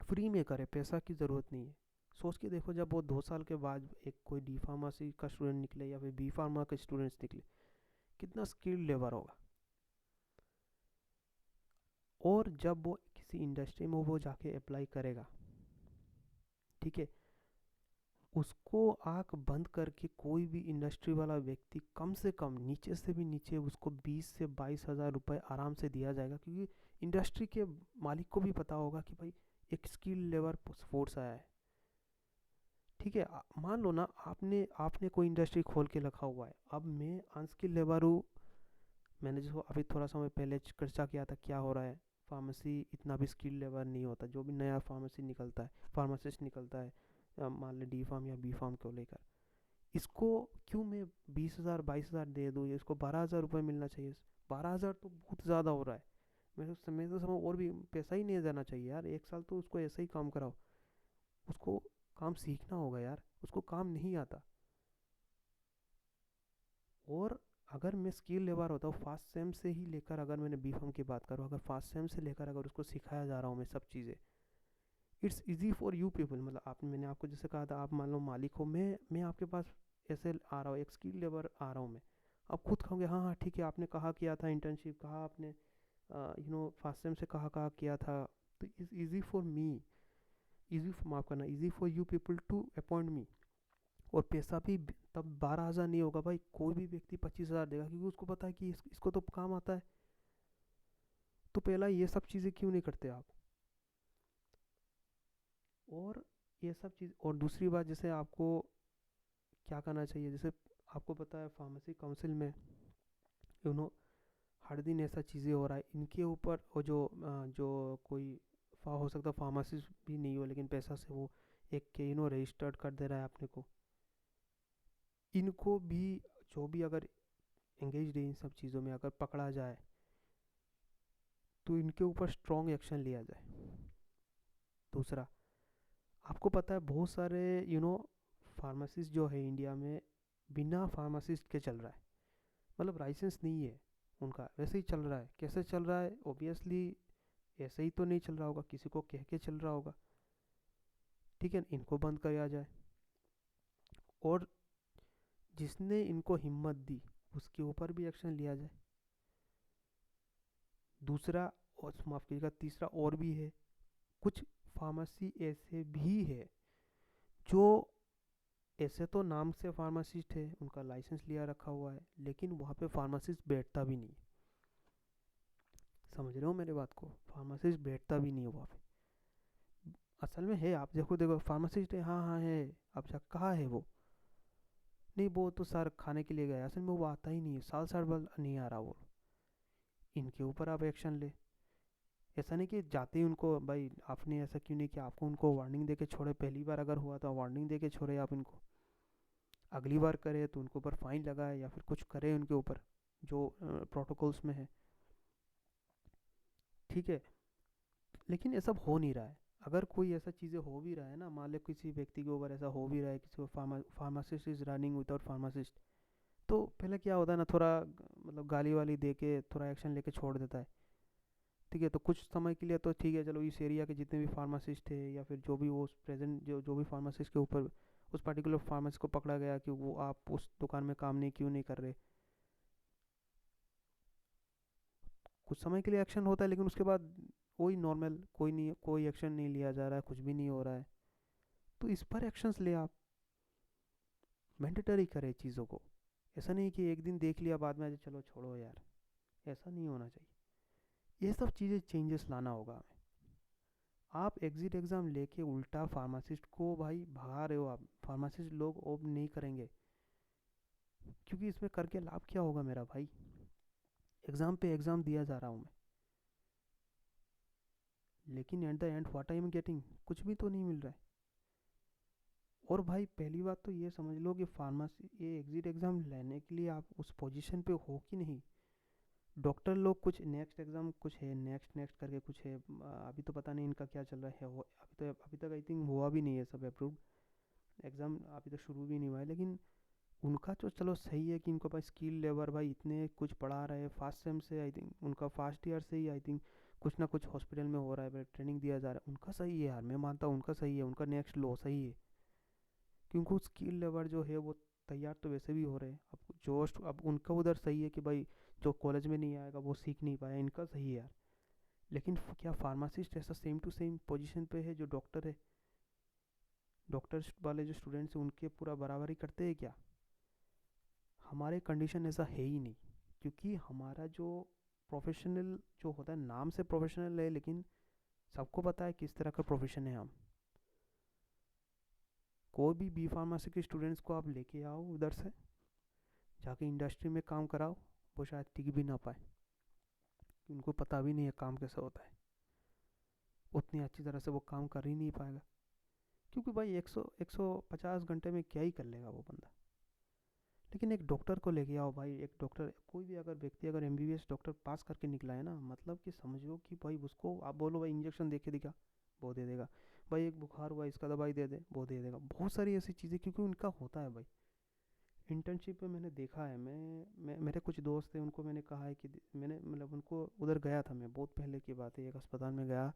फ्री में करे, पैसा की ज़रूरत नहीं है। सोच के देखो, जब वो 2 साल के बाद एक कोई डी फार्मेसी का स्टूडेंट निकले या फिर बी फार्मा के स्टूडेंट्स निकले, कितना स्किल्ड लेबर होगा। और जब वो किसी इंडस्ट्री में वो जाके अप्लाई करेगा, ठीक है, उसको आंख बंद करके कोई भी इंडस्ट्री वाला व्यक्ति कम से कम नीचे से भी नीचे उसको 20 से 22 हज़ार रुपये आराम से दिया जाएगा, क्योंकि इंडस्ट्री के मालिक को भी पता होगा कि भाई एक स्किल लेबर फोर्स आया है, ठीक है। मान लो ना, आपने आपने कोई इंडस्ट्री खोल के रखा हुआ है, अब मैं अनस्किल लेबर हूँ, मैंने जो अभी थोड़ा समय पहले चर्चा किया था क्या हो रहा है, फार्मेसी इतना भी स्किल लेबर नहीं होता, जो भी नया फार्मेसी निकलता है, फार्मासिस्ट निकलता है, मान ली डी फार्म या बी फार्म को लेकर, इसको क्यों मैं 20 हज़ार 22 हज़ार दे दूँ, इसको 12 हज़ार रुपये मिलना चाहिए। 12 हज़ार तो बहुत ज़्यादा हो रहा है। मैं तो समय और भी पैसा ही नहीं देना चाहिए यार, 1 साल तो उसको ऐसे ही काम कराओ, उसको काम सीखना होगा यार, उसको काम नहीं आता। और अगर मैं स्किल लेबर होता हूँ फर्स्ट सेम से ही लेकर, अगर मैंने बी फार्म की बात करूँ, अगर फर्स्ट सेम से लेकर अगर उसको सिखाया जा रहा हूँ मैं सब चीज़ें, it's easy for you people, मतलब आप, मैंने आपको जैसे कहा था, आप मान लो मालिक हो, मैं आपके पास ऐसे आ रहा हूँ, एक स्किल लेबर आ रहा हूँ मैं। आप खुद कहोगे हाँ हाँ ठीक है, आपने कहा किया था इंटर्नशिप, कहा आपने फर्स्ट टाइम से कहा किया था, तो it's easy for me, easy माफ करना, easy for you people to appoint me. और पैसा भी तब 12,000 नहीं होगा भाई, कोई भी व्यक्ति 25,000 देगा, क्योंकि उसको पता है कि इसको तो काम आता है। तो पहला ये सब चीज़ें क्यों नहीं करते आप? और ये सब चीज़, और दूसरी बात, जैसे आपको क्या करना चाहिए, जैसे आपको पता है फार्मेसी काउंसिल में हर दिन ऐसा चीज़ें हो रहा है इनके ऊपर, और जो कोई हो सकता है फार्मासिस्ट भी नहीं हो, लेकिन पैसा से वो एक के रजिस्टर्ड कर दे रहा है अपने को। इनको भी, जो भी अगर एंगेज है इन सब चीज़ों में, अगर पकड़ा जाए तो इनके ऊपर स्ट्रॉन्ग एक्शन लिया जाए। दूसरा, आपको पता है बहुत सारे फार्मासिस्ट जो है इंडिया में बिना फार्मासिस्ट के चल रहा है, मतलब लाइसेंस नहीं है उनका, वैसे ही चल रहा है। कैसे चल रहा है? ओबियसली ऐसे ही तो नहीं चल रहा होगा, किसी को कह के चल रहा होगा। ठीक है, इनको बंद किया जाए, और जिसने इनको हिम्मत दी उसके ऊपर भी एक्शन लिया जाए। दूसरा, और माफ कीजिएगा, तीसरा और भी है, कुछ फार्मेसी ऐसे भी है जो ऐसे तो नाम से फार्मासिस्ट है, उनका लाइसेंस लिया रखा हुआ है, लेकिन वहाँ पे फार्मासिस्ट बैठता भी नहीं। समझ रहे हो मेरे बात को? फार्मासिस्ट बैठता भी नहीं है वहाँ पे। असल में है, आप देखो देखो फार्मासिस्ट है, हाँ हाँ है। अब कहाँ है वो? नहीं, वो तो सर खाने के लिए गया, असल में वो आता ही नहीं है, साल साल बाद नहीं आ रहा वो। इनके ऊपर आप एक्शन ले। ऐसा नहीं कि जाते ही उनको, भाई आपने ऐसा क्यों नहीं किया, आपको उनको वार्निंग दे के छोड़े, पहली बार अगर हुआ तो वार्निंग दे के छोड़े आप इनको, अगली बार करे तो उनके ऊपर फाइन लगाए या फिर कुछ करे उनके ऊपर जो प्रोटोकॉल्स में है। ठीक है, लेकिन ये सब हो नहीं रहा है। अगर कोई ऐसा चीज़ें हो भी रहा है ना, मान लो किसी व्यक्ति के ऊपर ऐसा हो भी रहा है, किसी को pharmacist is running without pharmacist, तो पहले क्या होता है ना, थोड़ा मतलब गाली वाली दे के थोड़ा एक्शन लेके छोड़ देता है। ठीक है, तो कुछ समय के लिए तो ठीक है, चलो इस एरिया के जितने भी फार्मासिस्ट है या फिर जो भी वो प्रेजेंट जो भी फार्मासिस्ट के ऊपर उस पर्टिकुलर फार्मेसी को पकड़ा गया कि वो आप उस दुकान में काम नहीं क्यों नहीं कर रहे, कुछ समय के लिए एक्शन होता है, लेकिन उसके बाद वही नॉर्मल, कोई नहीं, कोई एक्शन नहीं लिया जा रहा है, कुछ भी नहीं हो रहा है। तो इस पर एक्शंस ले आप, मैंडेटरी करें चीज़ों को। ऐसा नहीं कि एक दिन देख लिया बाद में चलो छोड़ो यार, ऐसा नहीं होना चाहिए। ये सब चीज़ें चेंजेस लाना होगा हमें। आप एग्जिट एग्ज़ाम लेके उल्टा फार्मासिस्ट को भाई भगा रहे हो, आप फार्मासिस्ट लोग अब नहीं करेंगे, क्योंकि इसमें करके लाभ क्या होगा मेरा भाई? एग्ज़ाम पे एग्ज़ाम दिया जा रहा हूँ मैं, लेकिन at the and what I am getting, कुछ भी तो नहीं मिल रहा है। और भाई पहली बात तो ये समझ लो कि फार्मेसी ये एग्जिट एग्ज़ाम लेने के लिए आप उस पोजीशन पे हो कि नहीं। डॉक्टर लोग कुछ नेक्स्ट एग्ज़ाम कुछ है, नेक्स्ट नेक्स्ट करके कुछ है, अभी तो पता नहीं इनका क्या चल रहा है, वो अभी तक आई थिंक हुआ भी नहीं है सब अप्रूव्ड। एग्ज़ाम अभी तक शुरू भी नहीं हुआ है, लेकिन उनका तो चलो सही है कि इनको पास स्किल लेबर भाई इतने कुछ पढ़ा रहे हैं, फर्स्ट सेम से आई थिंक, उनका फर्स्ट ईयर से ही आई थिंक कुछ ना कुछ हॉस्पिटल में हो रहा है, ट्रेनिंग दिया जा रहा है, उनका सही है यार, मैं मानता हूँ उनका सही है, उनका नेक्स्ट लो सही है। क्योंकि स्किल लेबर जो है वो तैयार तो वैसे भी हो रहे हैं, अब उनका उधर सही है कि भाई जो कॉलेज में नहीं आएगा वो सीख नहीं पाया, इनका सही है यार। लेकिन क्या फार्मासिस्ट ऐसा सेम टू सेम पोजीशन पे है जो डॉक्टर है? डॉक्टर वाले जो स्टूडेंट्स हैं उनके पूरा बराबरी करते हैं क्या? हमारे कंडीशन ऐसा है ही नहीं, क्योंकि हमारा जो प्रोफेशनल जो होता है, नाम से प्रोफेशनल है, लेकिन सबको पता है किस तरह का प्रोफेशन है हम। कोई भी बी फार्मेसी के स्टूडेंट्स को आप लेके आओ उधर से, जाके इंडस्ट्री में काम कराओ, वो शायद टिक भी ना पाए, उनको पता भी नहीं है काम कैसा होता है, उतनी अच्छी तरह से वो काम कर ही नहीं पाएगा। क्योंकि भाई 150 घंटे में क्या ही कर लेगा वो बंदा। लेकिन एक डॉक्टर को लेके आओ भाई, एक डॉक्टर, कोई भी अगर व्यक्ति अगर एमबीबीएस डॉक्टर पास करके निकला है ना, मतलब कि समझो कि भाई उसको आप बोलो भाई इंजेक्शन दे के दिखा, वो दे देगा। भाई एक बुखार हुआ इसका दवाई दे दे, वो दे देगा। बहुत सारी ऐसी चीज़ें, क्योंकि उनका होता है भाई। इंटर्नशिप में मैंने देखा है, मैं मेरे कुछ दोस्त थे, उनको मैंने कहा है कि मैंने मतलब उनको उधर गया था मैं, बहुत पहले की बात है, एक अस्पताल में गया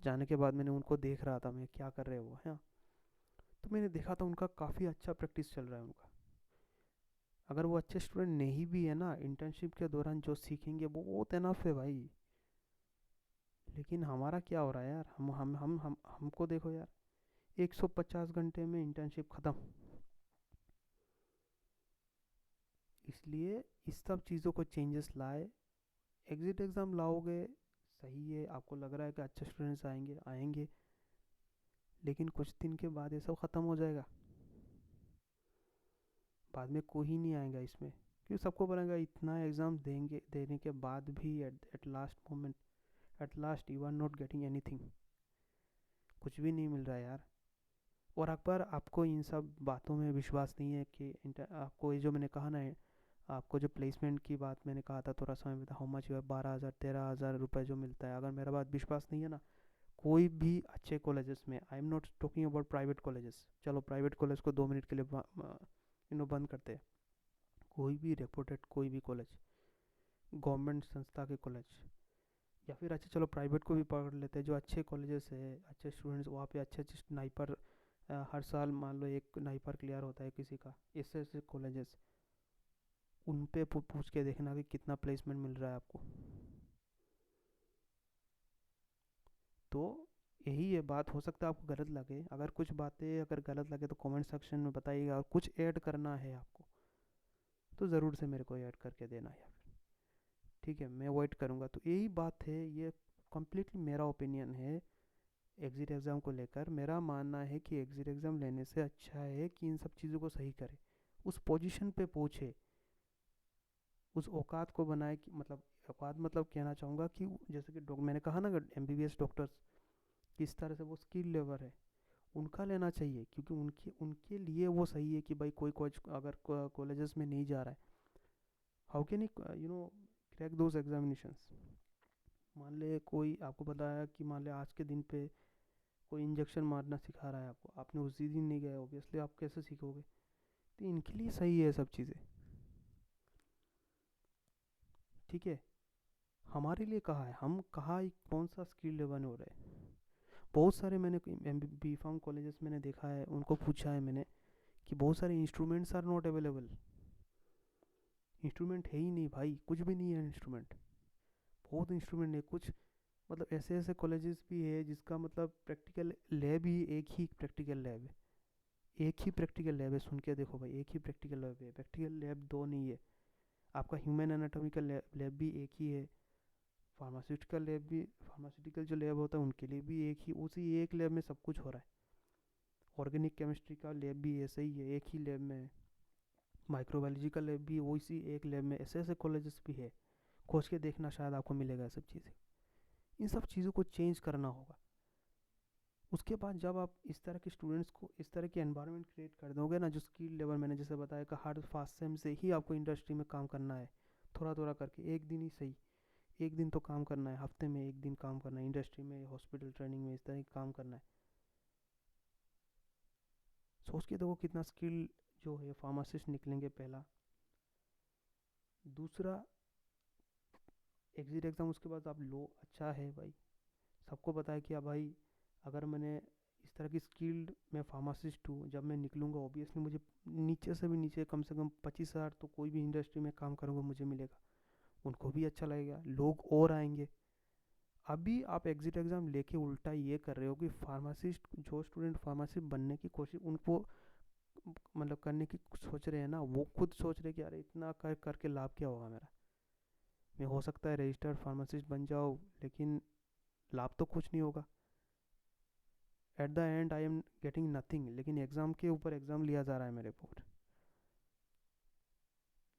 जाने के बाद मैंने उनको देख रहा था मैं क्या कर रहे हैं वो है। तो मैंने देखा था उनका काफ़ी अच्छा प्रैक्टिस चल रहा है उनका। अगर वो अच्छे स्टूडेंट नहीं भी है ना, इंटर्नशिप के दौरान जो सीखेंगे वो बहुत एनफ है भाई। लेकिन हमारा क्या हो रहा है यार, हम हमको देखो यार, 150 घंटे में इंटर्नशिप ख़त्म। इसलिए इस सब चीज़ों को चेंजेस लाए। एग्ज़िट एग्ज़ाम लाओगे, सही है, आपको लग रहा है कि अच्छे स्टूडेंट्स आएंगे आएंगे, लेकिन कुछ दिन के बाद ये सब ख़त्म हो जाएगा। बाद में कोई नहीं आएगा इसमें, क्योंकि सबको बोलेगा इतना एग्ज़ाम देंगे, देने के बाद भी at last moment, at last you are not getting anything. कुछ भी नहीं मिल रहा है यार। और अकबर, आपको इन सब बातों में विश्वास नहीं है कि आपको ये जो मैंने कहा ना, आपको जो प्लेसमेंट की बात मैंने कहा था थोड़ा समय में, हाउ मच, 12,000 13,000 रुपये जो मिलता है, अगर मेरा बात विश्वास नहीं है ना, कोई भी अच्छे कॉलेजेस में, आई am not talking about private colleges, चलो प्राइवेट कॉलेज को 2 मिनट के लिए बंद करते हैं, कोई भी रेपुटेड कोई भी कॉलेज, गवर्नमेंट संस्था के कॉलेज, या फिर अच्छे, चलो प्राइवेट को भी पकड़ लेते हैं, जो अच्छे कॉलेजेस है, अच्छे स्टूडेंट्स वहाँ पे अच्छे अच्छे स्नाइपर, हर साल मान लो एक नाइपर क्लियर होता है किसी का, ऐसे ऐसे कॉलेजेस, उन पे पूछ के देखना कि कितना प्लेसमेंट मिल रहा है आपको। तो यही ये बात, हो सकता है आपको गलत लगे, अगर कुछ बातें अगर गलत लगे तो कमेंट सेक्शन में बताइएगा, और कुछ ऐड करना है आपको तो ज़रूर से मेरे को ऐड करके देना यार। ठीक है, मैं वेट करूँगा। तो यही बात है, ये कम्प्लीटली मेरा ओपिनियन है एग्ज़िट एग्ज़ाम को लेकर। मेरा मानना है कि एग्ज़िट एग्ज़ाम लेने से अच्छा है कि इन सब चीज़ों को सही करे, उस पोजीशन पे पहुँचे, उस औकात को बनाए, कि मतलब औकात मतलब कहना चाहूँगा कि जैसे कि मैंने कहा ना, एमबीबीएस डॉक्टर्स किस तरह से वो स्किल लेवर है, उनका लेना चाहिए, क्योंकि उनके उनके लिए वो सही है कि भाई कोई कोच अगर कॉलेजेस में नहीं जा रहा है, how can you know crack those examinations. मान ले कोई आपको बताया कि मान ले आज के दिन पे कोई इंजेक्शन मारना सिखा रहा है आपको, आपने उसी दिन नहीं गए, ऑब्वियसली आप कैसे सीखोगे। तो इनके लिए सही है सब चीज़ें। ठीक है, हमारे लिए कहा है, हम कहा कौन सा स्किल लेवन हो रहा है। बहुत सारे मैंने एम बी फार्म कॉलेजेस मैंने देखा है, उनको पूछा है मैंने कि बहुत सारे instruments are not available. Instrument है ही नहीं भाई, कुछ भी नहीं है इंस्ट्रूमेंट, बहुत इंस्ट्रूमेंट है कुछ। मतलब ऐसे ऐसे कॉलेजेस भी है जिसका मतलब प्रैक्टिकल लैब ही एक ही प्रैक्टिकल लैब है, एक ही प्रैक्टिकल लैब है, सुन के देखो भाई, एक ही प्रैक्टिकल लैब है, प्रैक्टिकल लैब दो नहीं है। आपका ह्यूमन एनाटॉमिकल लैब भी एक ही है, फार्मास्यूटिकल लैब भी, फार्मास्यूटिकल जो लैब होता है उनके लिए भी एक ही, उसी एक लैब में सब कुछ हो रहा है। ऑर्गेनिक केमिस्ट्री का लैब भी ऐसे ही है, एक ही लैब में है। माइक्रोबायोलॉजी का लैब भी वैसी एक लैब में, ऐसे ऐसे कॉलेजेस भी है, खोज के देखना, शायद आपको मिलेगा ये सब चीज़ें। इन सब चीज़ों को चेंज करना होगा। उसके बाद जब आप इस तरह के स्टूडेंट्स को, इस तरह की एनवायरनमेंट क्रिएट कर दोगे ना, जो स्किल लेवल मैंने जैसे बताया कि हर फास्ट सेम से ही आपको इंडस्ट्री में काम करना है, थोड़ा थोड़ा करके, एक दिन ही सही, एक दिन तो काम करना है, हफ्ते में एक दिन काम करना है, इंडस्ट्री में हॉस्पिटल ट्रेनिंग में इस तरह का काम करना है। सोच के देखो कितना स्किल जो है फार्मासिस्ट निकलेंगे पहला। दूसरा, एग्जिट एग्ज़ाम उसके बाद आप लो, अच्छा है भाई, सबको पता है कि अब भाई अगर मैंने इस तरह की स्किल्ड, मैं फार्मासिस्ट हूँ, जब मैं निकलूँगा ऑब्वियसली मुझे नीचे से भी नीचे कम से कम 25,000 तो कोई भी इंडस्ट्री में काम करूँगा मुझे मिलेगा, उनको भी अच्छा लगेगा, लोग और आएंगे। अभी आप एग्जिट एग्ज़ाम लेके उल्टा ये कर रहे हो कि फार्मासिस्ट, जो स्टूडेंट फार्मासिस्ट बनने की कोशिश उनको मतलब करने की सोच रहे हैं ना, वो खुद सोच रहे कि अरे इतना करके लाभ क्या होगा मेरा, मैं हो सकता है रजिस्टर्ड फार्मासिस्ट बन जाऊँ, लेकिन लाभ तो कुछ नहीं होगा, eight the and I am getting nothing. लेकिन एग्ज़ाम के ऊपर एग्ज़ाम लिया जा रहा है मेरे ऊपर,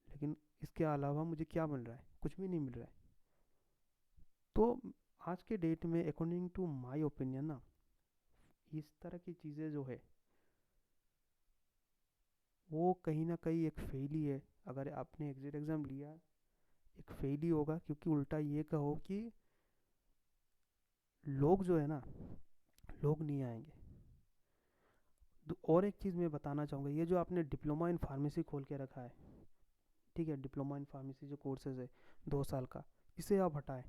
लेकिन इसके अलावा मुझे क्या मिल रहा है, कुछ भी नहीं मिल रहा है। तो आज के डेट में अकॉर्डिंग टू माय ओपिनियन ना, इस तरह की चीज़ें जो है वो कहीं ना कहीं एक फेल ही है। अगर आपने एग्जिट एग्ज़ाम लिया, एक फेल ही होगा, क्योंकि उल्टा ये कहो कि लोग जो है ना, लोग नहीं आएंगे। और एक चीज़ मैं बताना चाहूँगा, ये जो आपने डिप्लोमा इन फार्मेसी खोल के रखा है, ठीक है, डिप्लोमा इन फार्मेसी जो कोर्सेज है 2 साल का, इसे आप हटाएं।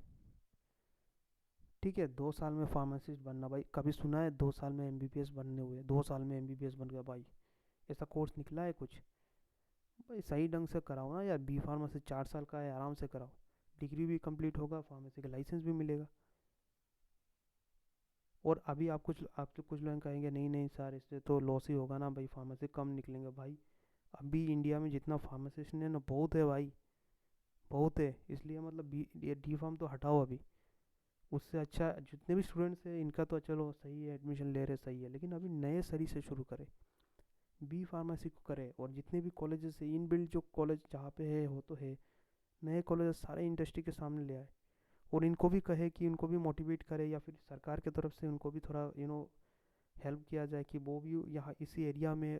ठीक है, 2 साल में फार्मासिस्ट बनना भाई, कभी सुना है 2 साल में एमबीबीएस बनने हुए? 2 साल में एमबीबीएस बन गया भाई, ऐसा कोर्स निकला है कुछ? भाई सही ढंग से कराओ ना यार, बी फार्मेसी 4 साल का है, आराम से कराओ, डिग्री भी कंप्लीट होगा, फार्मेसी का लाइसेंस भी मिलेगा। और अभी आप तो कुछ लोग कहेंगे नहीं नहीं सर, इससे तो लॉस ही होगा ना भाई, फार्मेसी कम निकलेंगे भाई। अभी इंडिया में जितना फार्मासिस्ट है ना, बहुत है भाई, बहुत है। इसलिए मतलब ये डी फार्म तो हटाओ अभी। उससे अच्छा जितने भी स्टूडेंट्स हैं इनका तो चलो सही है, एडमिशन ले रहे सही है, लेकिन अभी नए सरी से शुरू करें, बी फार्मेसी को करे। और जितने भी कॉलेजेस है, इन बिल्ड जो कॉलेज जहाँ पे है हो तो है, नए कॉलेज सारे इंडस्ट्री के सामने ले आए। और इनको भी कहे कि इनको भी मोटिवेट करे, या फिर सरकार की तरफ से उनको भी थोड़ा हेल्प किया जाए कि वो भी यहाँ इसी एरिया में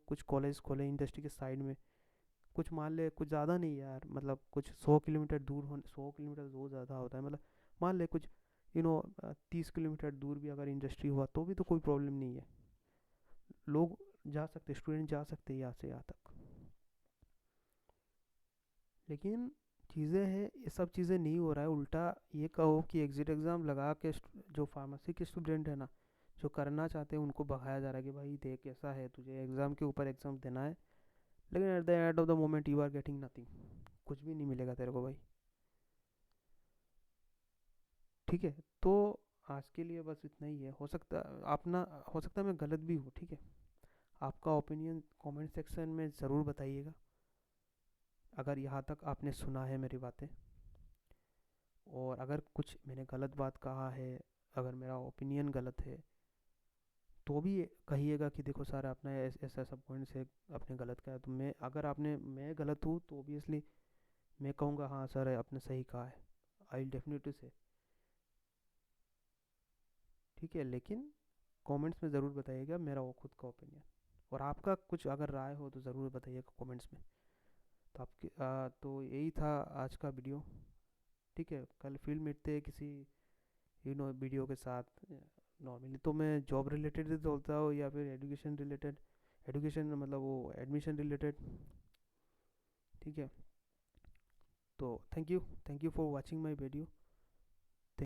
कुछ कॉलेज खोले इंडस्ट्री के साइड में। कुछ मान ले, कुछ ज़्यादा नहीं यार, मतलब कुछ 100 किलोमीटर दूर हो, 100 किलोमीटर बहुत ज़्यादा होता है, मतलब मान ले कुछ 30 किलोमीटर दूर भी अगर इंडस्ट्री हुआ तो भी तो कोई प्रॉब्लम नहीं है। लोग जा सकते, स्टूडेंट जा सकते हैं यहाँ से यहाँ तक। लेकिन चीज़ें हैं, ये सब चीज़ें नहीं हो रहा है। उल्टा ये कहो कि एग्ज़िट एग्ज़ाम लगा के जो फार्मेसी के स्टूडेंट है ना, जो करना चाहते हैं, उनको भगाया जा रहा है कि भाई देख ऐसा है, तुझे एग्ज़ाम के ऊपर एग्ज़ाम देना है, लेकिन at the end of the moment you are getting nothing, कुछ भी नहीं मिलेगा तेरे को भाई। ठीक है, तो आज के लिए बस इतना ही है। हो सकता अपना, हो सकता है मैं गलत भी हूँ, ठीक है। आपका ओपिनियन कमेंट सेक्शन में ज़रूर बताइएगा, अगर यहाँ तक आपने सुना है मेरी बातें। और अगर कुछ मैंने गलत बात कहा है, अगर मेरा ओपिनियन गलत है, तो भी कहिएगा कि देखो सर आपने ऐसा ऐसा पॉइंट से आपने गलत कहा। तो मैं गलत हूँ तो ऑब्वियसली मैं कहूँगा हाँ सर आपने सही कहा है, आई विल डेफिनेटली से। ठीक है, लेकिन कमेंट्स में ज़रूर बताइएगा मेरा वो खुद का ओपिनियन। और आपका कुछ अगर राय हो तो ज़रूर बताइएगा कमेंट्स में। तो तो यही था आज का वीडियो। ठीक है, कल फिर मिलते हैं किसी वीडियो के साथ। नॉर्मली तो मैं जॉब रिलेटेड ही बोलता हूँ, या फिर एजुकेशन रिलेटेड, एजुकेशन मतलब वो एडमिशन रिलेटेड। ठीक है, तो thank you for watching my video.